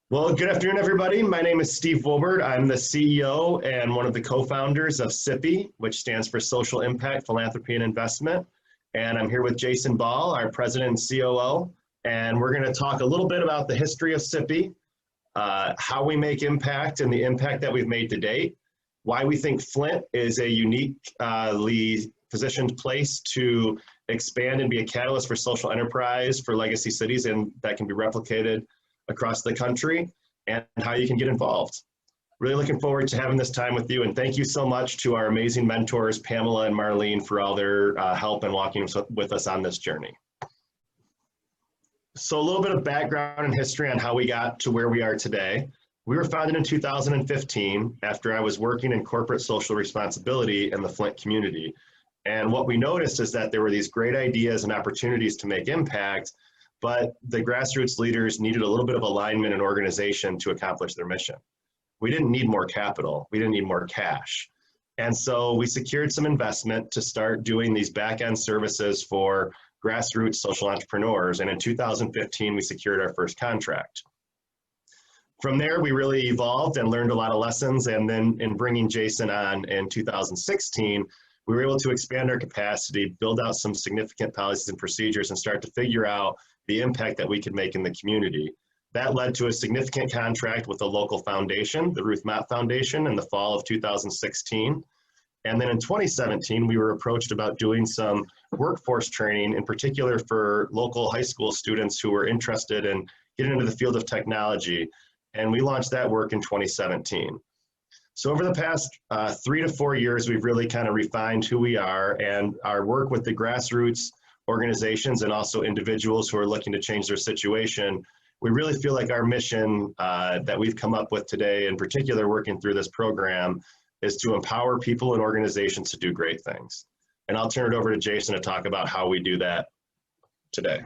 Well, good afternoon, everybody. My name is Steve Wilbert. I'm the CEO and one of the co-founders of SIPI, which stands for Social Impact, Philanthropy, and Investment. And I'm here with Jason Ball, our president and COO. And we're going to talk a little bit about the history of SIPI, how we make impact and the impact that we've made to date, why we think Flint is a uniquely positioned place to expand and be a catalyst for social enterprise for legacy cities and that can be replicated across the country, and how you can get involved. Really looking forward to having this time with you, and thank you so much to our amazing mentors, Pamela and Marlene, for all their help and walking with us on this journey. So a little bit of background and history on how we got to where we are today. We were founded in 2015 after I was working in corporate social responsibility in the Flint community. And what we noticed is that there were these great ideas and opportunities to make impact, but the grassroots leaders needed a little bit of alignment and organization to accomplish their mission. We didn't need more capital, we didn't need more cash. And so we secured some investment to start doing these back-end services for grassroots social entrepreneurs. And in 2015, we secured our first contract. From there, we really evolved and learned a lot of lessons. And then in bringing Jason on in 2016, we were able to expand our capacity, build out some significant policies and procedures, and start to figure out the impact that we could make in the community. That led to a significant contract with a local foundation, the Ruth Mott Foundation, in the fall of 2016. And then in 2017, we were approached about doing some workforce training, in particular for local high school students who were interested in getting into the field of technology. And we launched that work in 2017. So over the past 3 to 4 years, we've really kind of refined who we are, and our work with the grassroots organizations and also individuals who are looking to change their situation. We really feel like our mission that we've come up with today, in particular working through this program, is to empower people and organizations to do great things. And I'll turn it over to Jason to talk about how we do that today.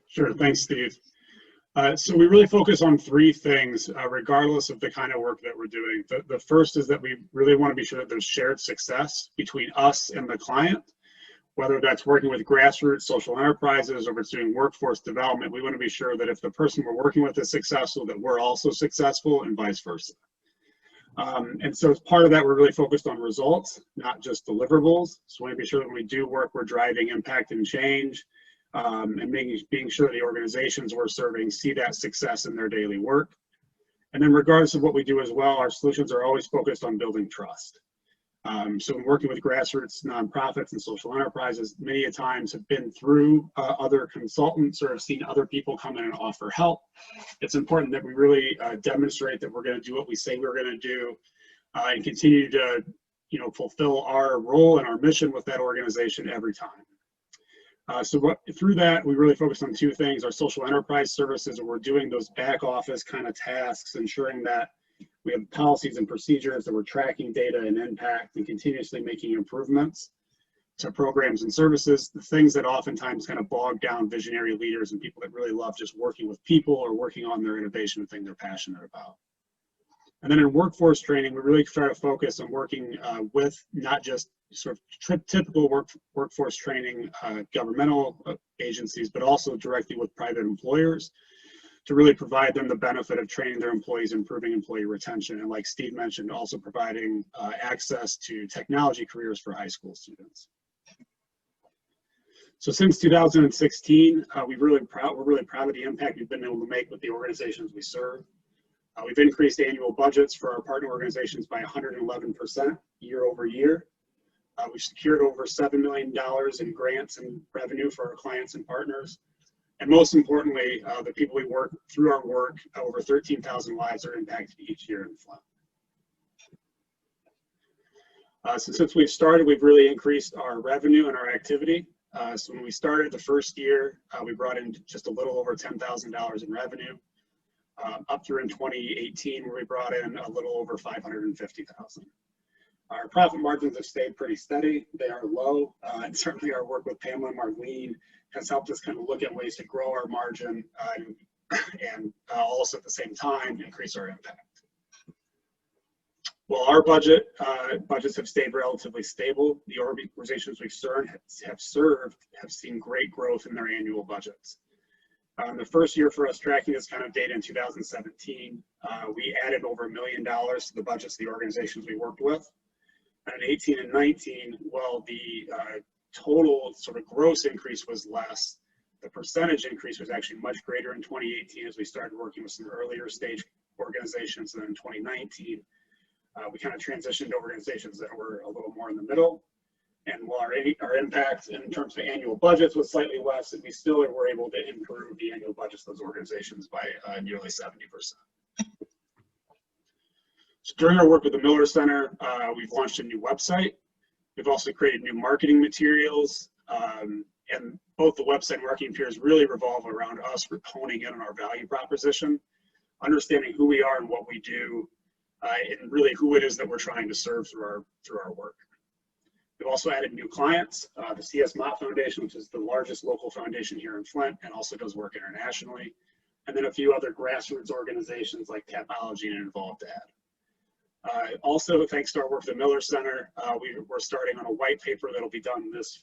Sure, thanks, Steve. So we really focus on 3 things, regardless of the kind of work that we're doing. The first is that we really want to be sure that there's shared success between us and the client, whether that's working with grassroots social enterprises or if it's doing workforce development. We want to be sure that if the person we're working with is successful, that we're also successful, and vice versa. And so as part of that, we're really focused on results, not just deliverables. So we want to be sure that when we do work, we're driving impact and change, and being sure the organizations we're serving see that success in their daily work. And then regardless of what we do as well, our solutions are always focused on building trust. So when working with grassroots nonprofits and social enterprises, many a times have been through other consultants or have seen other people come in and offer help. It's important that we really demonstrate that we're going to do what we say we're going to do, and continue to, fulfill our role and our mission with that organization every time. Through that, we really focus on 2 things: our social enterprise services, where we're doing those back office kind of tasks, ensuring that we have policies and procedures, that we're tracking data and impact and continuously making improvements to programs and services, the things that oftentimes kind of bog down visionary leaders and people that really love just working with people or working on their innovation thing they're passionate about. And then in workforce training, we really try to focus on working with not just sort of typical workforce training governmental agencies, but also directly with private employers, to really provide them the benefit of training their employees, improving employee retention, and like Steve mentioned, also providing access to technology careers for high school students. So since 2016, we're really proud of the impact we've been able to make with the organizations we serve. We've increased annual budgets for our partner organizations by 111% year over year. We've secured over $7 million in grants and revenue for our clients and partners. And most importantly, the people we work through our work, over 13,000 lives are impacted each year in Flint. So since we've started, we've really increased our revenue and our activity. So when we started the first year, we brought in just a little over $10,000 in revenue, up through in 2018, where we brought in a little over $550,000. Our profit margins have stayed pretty steady. They are low, and certainly our work with Pamela and Marlene has helped us kind of look at ways to grow our margin and also at the same time increase our impact. Well, our budgets have stayed relatively stable. The organizations we've served have seen great growth in their annual budgets. The first year for us tracking this kind of data in 2017, we added over $1 million to the budgets of the organizations we worked with. And in 18 and 19, well, the total sort of gross increase was less. The percentage increase was actually much greater in 2018 as we started working with some earlier stage organizations. And in 2019, we kind of transitioned to organizations that were a little more in the middle. And while our impact in terms of annual budgets was slightly less, we still were able to improve the annual budgets of those organizations by nearly 70%. So during our work with the Miller Center, we've launched a new website. We've also created new marketing materials. And both the website and marketing materials really revolve around us honing in on our value proposition, understanding who we are and what we do, and really who it is that we're trying to serve through our work. We've also added new clients, the C.S. Mott Foundation, which is the largest local foundation here in Flint and also does work internationally, and then a few other grassroots organizations like Tapology and Involved Ad. Also, thanks to our work at the Miller Center, we're starting on a white paper that'll be done this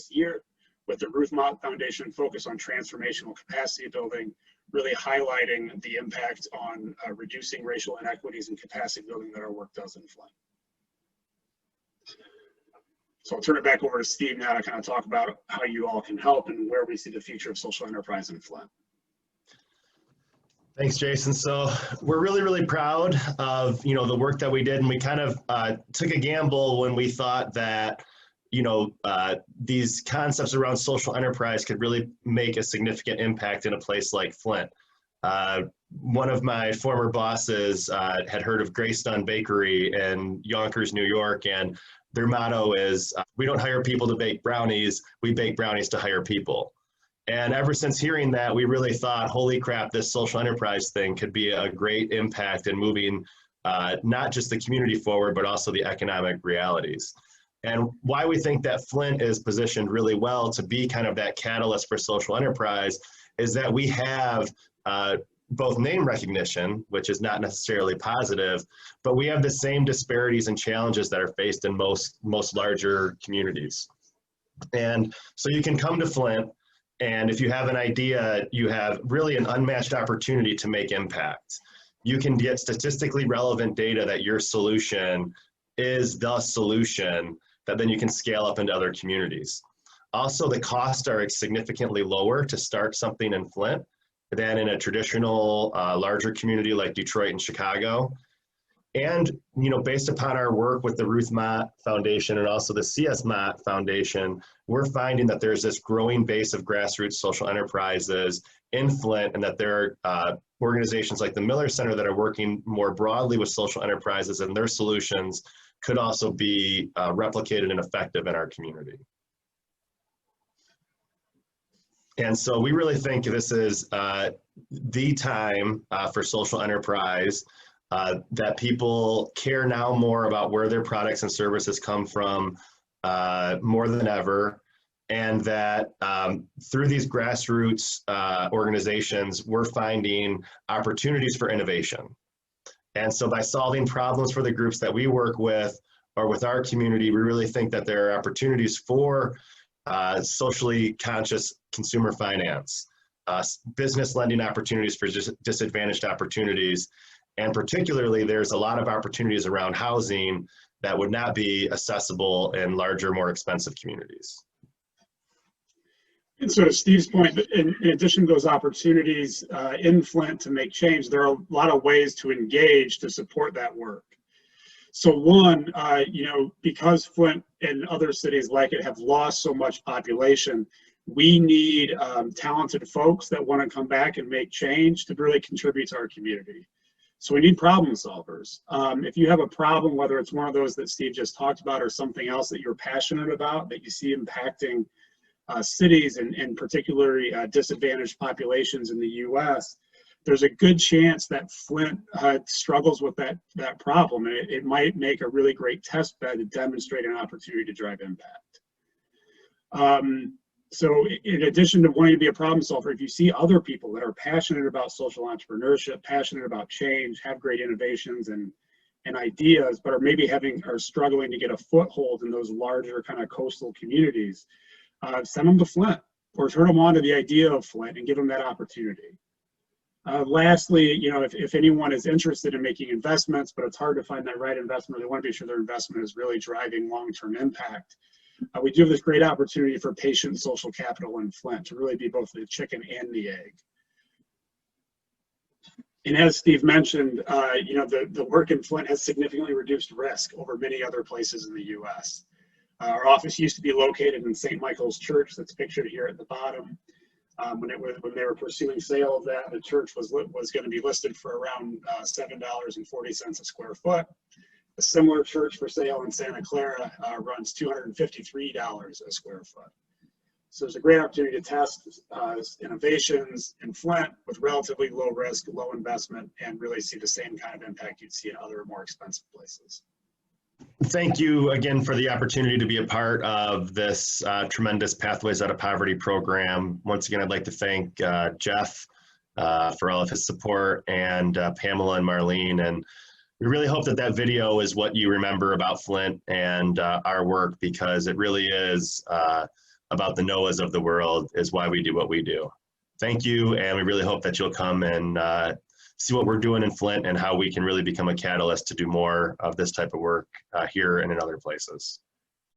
year with the Ruth Mott Foundation, focus on transformational capacity building, really highlighting the impact on reducing racial inequities and capacity building that our work does in Flint. So I'll turn it back over to Steve now to kind of talk about how you all can help and where we see the future of social enterprise in Flint. Thanks, Jason. So we're really, really proud of, the work that we did, and we kind of took a gamble when we thought that, these concepts around social enterprise could really make a significant impact in a place like Flint. One of my former bosses had heard of Greystone Bakery in Yonkers, New York, and their motto is, we don't hire people to bake brownies, we bake brownies to hire people. And ever since hearing that, we really thought, holy crap, this social enterprise thing could be a great impact in moving not just the community forward, but also the economic realities. And why we think that Flint is positioned really well to be kind of that catalyst for social enterprise is that we have both name recognition, which is not necessarily positive, but we have the same disparities and challenges that are faced in most larger communities. And so you can come to Flint, and if you have an idea, you have really an unmatched opportunity to make impact. You can get statistically relevant data that your solution is the solution that then you can scale up into other communities. Also, the costs are significantly lower to start something in Flint than in a traditional larger community like Detroit and Chicago. And, based upon our work with the Ruth Mott Foundation and also the C.S. Mott Foundation, we're finding that there's this growing base of grassroots social enterprises in Flint, and that there are organizations like the Miller Center that are working more broadly with social enterprises, and their solutions could also be replicated and effective in our community. And so we really think this is the time for social enterprise, that people care now more about where their products and services come from more than ever, and that through these grassroots organizations, we're finding opportunities for innovation. And so by solving problems for the groups that we work with or with our community, we really think that there are opportunities for socially conscious consumer finance, business lending opportunities for disadvantaged opportunities, and particularly there's a lot of opportunities around housing that would not be accessible in larger, more expensive communities. And so to Steve's point, in addition to those opportunities in Flint to make change, there are a lot of ways to engage to support that work. So one, because Flint and other cities like it have lost so much population, we need talented folks that want to come back and make change to really contribute to our community. So we need problem solvers. If you have a problem, whether it's one of those that Steve just talked about or something else that you're passionate about, that you see impacting cities and particularly disadvantaged populations in the U.S., there's a good chance that Flint struggles with that problem, and it might make a really great test bed to demonstrate an opportunity to drive impact. So in addition to wanting to be a problem solver, if you see other people that are passionate about social entrepreneurship, passionate about change, have great innovations and ideas, but are maybe are struggling to get a foothold in those larger kind of coastal communities, send them to Flint. or turn them on to the idea of Flint and give them that opportunity. Lastly, if anyone is interested in making investments, but it's hard to find that right investment, they want to be sure their investment is really driving long-term impact. We do have this great opportunity for patient social capital in Flint to really be both the chicken and the egg. And as Steve mentioned, the work in Flint has significantly reduced risk over many other places in the U.S. Our office used to be located in St. Michael's Church, that's pictured here at the bottom. When they were pursuing sale of that, the church was going to be listed for around $7.40 a square foot. A similar church for sale in Santa Clara runs $253 a square foot. So there's a great opportunity to test innovations in Flint with relatively low risk, low investment, and really see the same kind of impact you'd see in other more expensive places. Thank you again for the opportunity to be a part of this tremendous Pathways Out of Poverty program. Once again, I'd like to thank Jeff for all of his support, and Pamela and Marlene. And we really hope that that video is what you remember about Flint and our work, because it really is about the Noahs of the world, is why we do what we do. Thank you, and we really hope that you'll come and see what we're doing in Flint and how we can really become a catalyst to do more of this type of work here and in other places.